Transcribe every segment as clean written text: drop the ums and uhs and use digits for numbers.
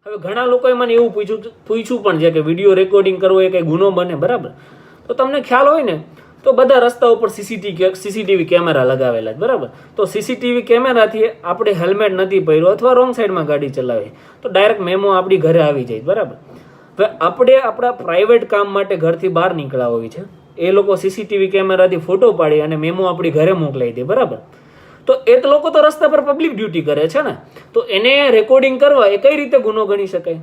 હવે ઘણા લોકોએ મને એવું પૂછ્યું પણ છે કે વિડીયો રેકોર્ડિંગ કરવો એ કંઈ ગુનો બને, બરાબર? તો તમને ખ્યાલ હોય ને તો બધા રસ્તા ઉપર સીસીટીવી કેમેરા લગાવેલા છે, બરાબર? તો સીસીટીવી કેમેરાથી આપણે હેલ્મેટ નથી પહેર્યું અથવા રોંગ સાઈડમાં ગાડી ચલાવી તો ડાયરેક્ટ મેમો આપણી ઘરે આવી જાય, બરાબર? હવે આપણે આપણા પ્રાઇવેટ કામ માટે ઘરથી બહાર નીકળ્યા હોય છે, એ લોકો સીસીટીવી કેમેરાથી ફોટો પાડી અને મેમો આપણી ઘરે મોકલાવી દે, બરાબર? તો એ લોકો તો રસ્તા પર પબ્લિક ડ્યુટી કરે છે ને, તો એને રેકોર્ડિંગ કરવા એ કઈ રીતે ગુનો ગણી શકાય?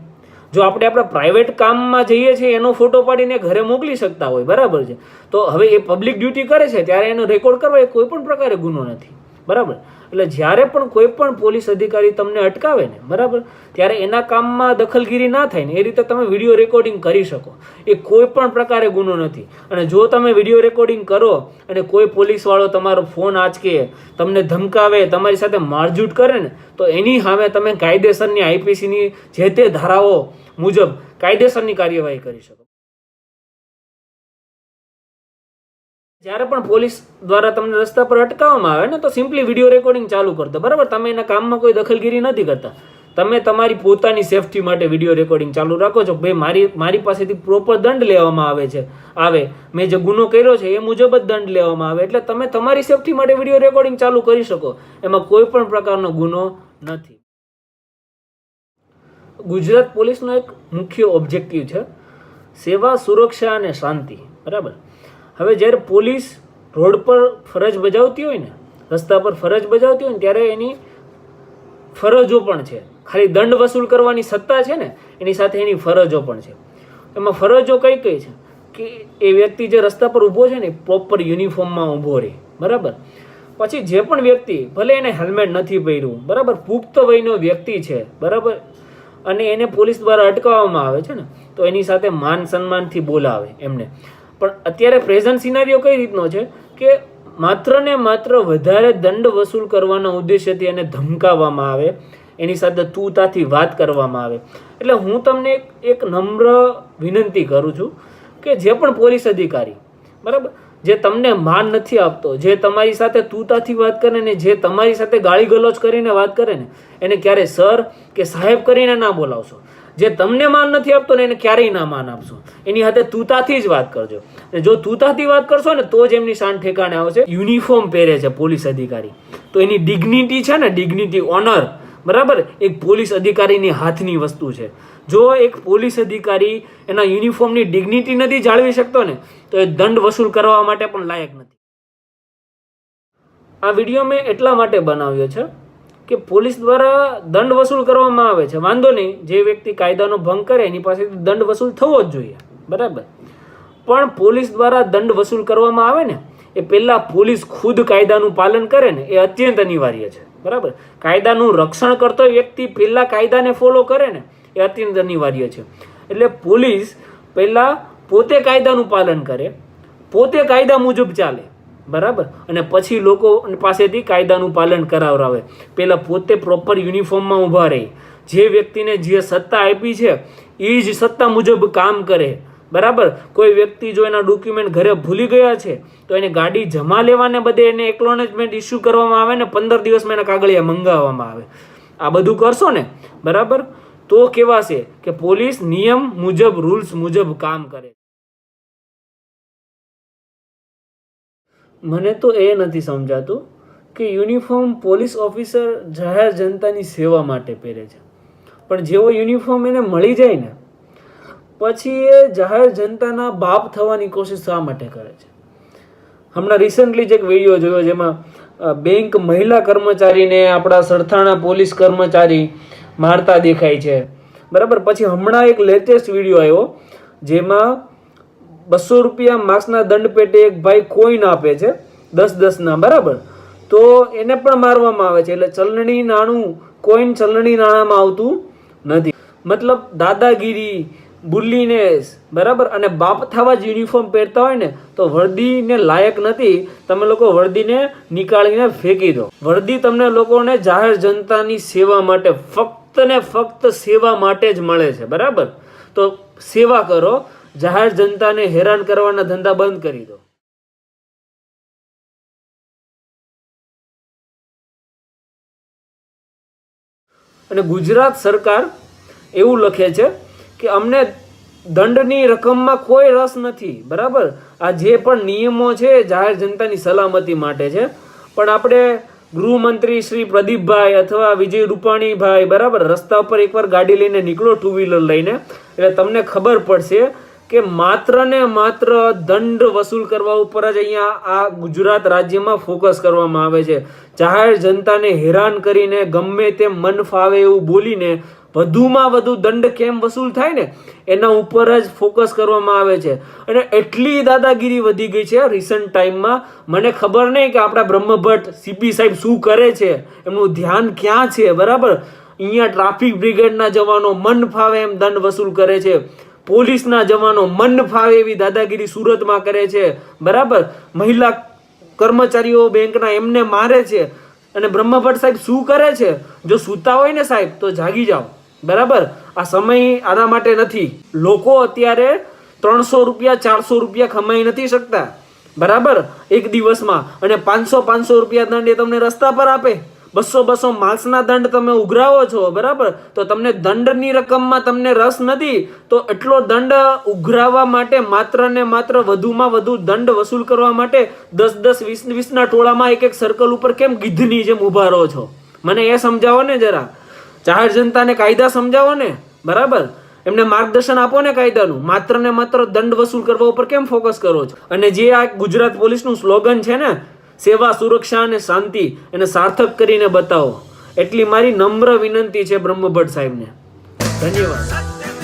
જો આપણે આપણા પ્રાઇવેટ કામમાં જઈએ છીએ એનો ફોટો પાડીને ઘરે મોકલી શકતા હોય, બરાબર છે? તો હવે એ પબ્લિક ડ્યુટી કરે છે ત્યારે એનો રેકોર્ડ કરવા એ કોઈ પણ પ્રકારે ગુનો નથી, બરાબર? એટલે જ્યારે પણ કોઈ પણ પોલીસ અધિકારી તમને અટકાવે ને, બરાબર, ત્યારે એના કામમાં દખલગીરી ના થાય ને એ રીતે તમે વિડીયો રેકોર્ડિંગ કરી શકો, એ કોઈ પણ પ્રકારે ગુનો નથી. અને જો તમે વિડીયો રેકોર્ડિંગ કરો અને કોઈ પોલીસવાળો તમારો ફોન આંચકે, તમને ધમકાવે, તમારી સાથે મારઝૂટ કરે ને, તો એની સામે તમે કાયદેસરની આઈપીસીની જે તે ધારાઓ મુજબ કાયદેસરની કાર્યવાહી કરી શકો. જ્યારે પણ પોલીસ દ્વારા તમને રસ્તા પર અટકાવવામાં આવે ને તો સિમ્પલી વિડીયો રેકોર્ડિંગ ચાલુ કરતો, બરાબર? તમે એના કામમાં કોઈ દખલગીરી નથી કરતા, તમે તમારી પોતાની સેફટી માટે વિડીયો રેકોર્ડિંગ ચાલુ રાખો છો. ભાઈ મારી પાસેથી પ્રોપર દંડ લેવામાં આવે મેં જે ગુનો કર્યો છે એ મુજબ જ દંડ લેવામાં આવે, એટલે તમે તમારી સેફટી માટે વિડીયો રેકોર્ડિંગ ચાલુ કરી શકો, એમાં કોઈ પણ પ્રકારનો ગુનો નથી. ગુજરાત પોલીસનો એક મુખ્ય ઓબ્જેક્ટિવ છે સેવા, સુરક્ષા અને શાંતિ, બરાબર? હવે જ્યારે પોલીસ રોડ પર ફરજ બજાવતી હોય ને, રસ્તા પર ફરજ બજાવતી હોય ને, ત્યારે એની ફરજો પણ છે. ખાલી દંડ વસૂલ કરવાની સત્તા છે ને, એની સાથે એની ફરજો પણ છે. એમાં ફરજો કઈ કઈ છે કે એ વ્યક્તિ જે રસ્તા પર ઊભો છે ને પ્રોપર યુનિફોર્મમાં ઊભો રહે, બરાબર? પછી જે પણ વ્યક્તિ ભલે એને હેલ્મેટ નથી પહેર્યું, બરાબર, પુખ્ત વયનો વ્યક્તિ છે, બરાબર, અને એને પોલીસ દ્વારા અટકાવવામાં આવે છે ને, તો એની સાથે માન સન્માનથી બોલાવે એમને. પણ અત્યારે પ્રેઝન્ટ સિનારીઓ કઈ રીતનો છે કે માત્ર ને માત્ર વધારે દંડ વસૂલ કરવાના ઉદ્દેશ્યથી એને ધમકાવવામાં આવે, એની સાથે તુતાથી વાત કરવામાં આવે. એટલે હું તમને એક નમ્ર વિનંતી કરું છું કે જે પણ પોલીસ અધિકારી, બરાબર, જે તમને માન નથી આપતો, જે તમારી સાથે તુતાથી વાત કરે ને, જે તમારી સાથે ગાળી ગલોચ કરીને વાત કરે ને, એને ક્યારે સર કે સાહેબ કરીને ના બોલાવશો. જે તમને માન નથી આપતો ને એને ક્યારેય ના માન આપશો, એની સાથે તુતાથી જ વાત કરજો. જો તુતાથી વાત કરશો ને તો જ એમની શાન ઠેકાણે આવશે. યુનિફોર્મ પહેરે છે પોલીસ અધિકારી, તો એની ડિગ્નિટી છે ને, ડિગ્નિટી, ઓનર, બરાબર, એક પોલીસ અધિકારીની હાથની વસ્તુ છે. જો એક પોલીસ અધિકારી એના યુનિફોર્મની ડિગ્નિટી નથી જાળવી શકતો ને તો એ દંડ વસૂલ કરવા માટે પણ લાયક નથી. આ વિડીયો મેં એટલા માટે બનાવ્યો છે કે પોલીસ દ્વારા દંડ વસૂલ કરવામાં આવે છે, વાંધો નહીં, જે વ્યક્તિ કાયદાનો ભંગ કરે એની પાસેથી દંડ વસૂલ થવો જ જોઈએ, બરાબર? પણ પોલીસ દ્વારા દંડ વસૂલ કરવામાં આવે ને એ પહેલા પોલીસ ખુદ કાયદાનું પાલન કરે ને એ અત્યંત અનિવાર્ય છે, બરાબર? કાયદાનું રક્ષણ કરતો વ્યક્તિ પહેલા કાયદાને ફોલો કરે ને એ અત્યંત અનિવાર્ય છે. એટલે પોલીસ પહેલા પોતે કાયદાનું પાલન કરે, પોતે કાયદા મુજબ ચાલે, બરાબર, અને પછી લોકો પાસેથી કાયદાનું પાલન કરાવરાવે. પહેલા પોતે પ્રોપર યુનિફોર્મમાં ઊભા રહે, જે વ્યક્તિને જે સત્તા આપી છે એ જ સત્તા મુજબ કામ કરે, બરાબર? કોઈ વ્યક્તિ જો એના ડોક્યુમેન્ટ ઘરે ભૂલી ગયા છે તો એને ગાડી જમા લેવાને બદલે એને એકનોલેજમેન્ટ ઇસ્યુ કરવામાં આવે ને 15 દિવસમાં એના કાગળિયા મંગાવવામાં આવે. આ બધું કરશો ને, બરાબર, તો કહેવાશે કે પોલીસ નિયમ મુજબ, રૂલ્સ મુજબ કામ કરે. મને તો એ નથી સમજાતું કે યુનિફોર્મ પોલીસ ઓફિસર જાહેર જનતાની સેવા માટે પહેરે છે, પણ જેવો યુનિફોર્મ એને મળી જાય ને પછી એ જાહેર જનતાના બાપ થવાની કોશિશ શા માટે કરે છે? હમણાં રિસન્ટલી જ એક વિડીયો જોયો જેમાં બેંક મહિલા કર્મચારીને આપણા સરથાણા પોલીસ કર્મચારી મારતા દેખાય છે, બરાબર? પછી હમણાં એક લેટેસ્ટ વિડીયો આવ્યો જેમાં 200 રૂપિયા માસના દંડ પેટે એક ભાઈ કોઈન આપે છે 10-10ના, બરાબર, તો એને પણ મારવામાં આવે છે. એટલે ચલણી નાણું, કોઈન ચલણી નાણામાં આવતું નથી. મતલબ દાદાગીરી, બુલીનેસ, બરાબર, અને બાપ થવા જ યુનિફોર્મ પહેરતા હોય ને તો વર્દીને લાયક નથી. તમે લોકો વર્દીને નીકાળીને ફેંકી દો. વર્દી તમને લોકોને જાહેર જનતાની સેવા માટે, ફક્ત ને ફક્ત સેવા માટે જ મળે છે, બરાબર? તો સેવા કરો, જાહેર જનતાને હેરાન કરવાના ધંધા બંધ કરી દો. અને ગુજરાત સરકાર એવું લખે છે કે અમને દંડની રકમમાં કોઈ રસ નથી, બરાબર. આ જે પણ નિયમો છે જાહેર જનતાની સલામતી માટે છે, પણ આપણે ગૃહમંત્રી શ્રી પ્રદીપભાઈ અથવા વિજય રૂપાણીભાઈ, બરાબર, રસ્તા પર એકવાર ગાડી લઈને નીકળો, ટુ વ્હીલર લઈને, એટલે તમને ખબર પડશે કે માત્ર ને માત્ર દંડ વસૂલ કરવા ઉપર જ અહીંયા આ ગુજરાત રાજ્યમાં ફોકસ કરવામાં આવે છે. જાહેર જનતાને હેરાન કરીને ગમે તેમ મન ફાવે એવું બોલીને વધુમાં વધુ દંડ કેમ વસૂલ થાય ને એના ઉપર જ ફોકસ કરવામાં આવે છે. અને એટલી દાદાગીરી વધી ગઈ છે રિસન્ટ ટાઈમમાં, મને ખબર નહીં કે આપણા બ્રહ્મભટ્ટ સીપી સાહેબ શું કરે છે, એમનું ધ્યાન ક્યાં છે, બરાબર. અહીંયા ટ્રાફિક બ્રિગેડના જવાનો મન ફાવે એમ દંડ વસૂલ કરે છે, પોલીસના જવાનો મન ફાવે એવી દાદાગીરી સુરતમાં કરે છે, બરાબર. મહિલા કર્મચારીઓ બેંકના એમને મારે છે. અને બ્રહ્મભટ્ટ સાહેબ શું કરે છે? જો સૂતા હોય ને સાહેબ તો જાગી જાઓ, બરાબર. આ સમય આના માટે નથી. લોકો અત્યારે 300 રૂપિયા 400 રૂપિયા કમાઈ નથી શકતા, બરાબર, એક દિવસમાં, અને 500 રૂપિયા દંડ એ તમને રસ્તા પર આપે. 200 માર્ક્સના દંડ તમે ઉઘરાવો છો, બરાબર, તો તમને દંડની રકમમાં તમને રસ નથી, તો એટલો દંડ ઉઘરાવવા માટે માત્ર ને માત્ર વધુમાં વધુ દંડ વસૂલ કરવા માટે 10 20 ટોળામાં એક સર્કલ ઉપર કેમ ગીધની જેમ ઉભા રહો છો? મને એ સમજાવો ને જરા. જાહેર જનતાને કાયદા સમજાવો ને, બરાબર, એમને માર્ગદર્શન આપો ને કાયદાનું. માત્ર ને માત્ર દંડ વસૂલ કરવા ઉપર કેમ ફોકસ કરો છો? અને જે આ ગુજરાત પોલીસનું સ્લોગન છે ને, સેવા, સુરક્ષા અને શાંતિ, એને સાર્થક કરીને બતાવો, એટલી મારી નમ્ર વિનંતી છે બ્રહ્મભટ્ટ સાહેબને. ધન્યવાદ.